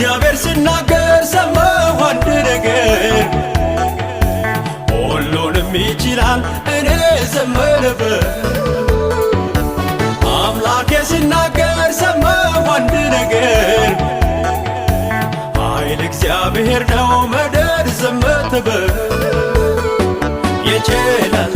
እግዚአብሔር ሲናገር ሰማሁ አንድ ነገር ሁሉንም ይችላል እኔ ዘመረበት አምላኬ ሲናገር ሰማሁ አንድ ነገር ኃይል እግዚአብሔር ነው ምድር ዘመተበት ይችላል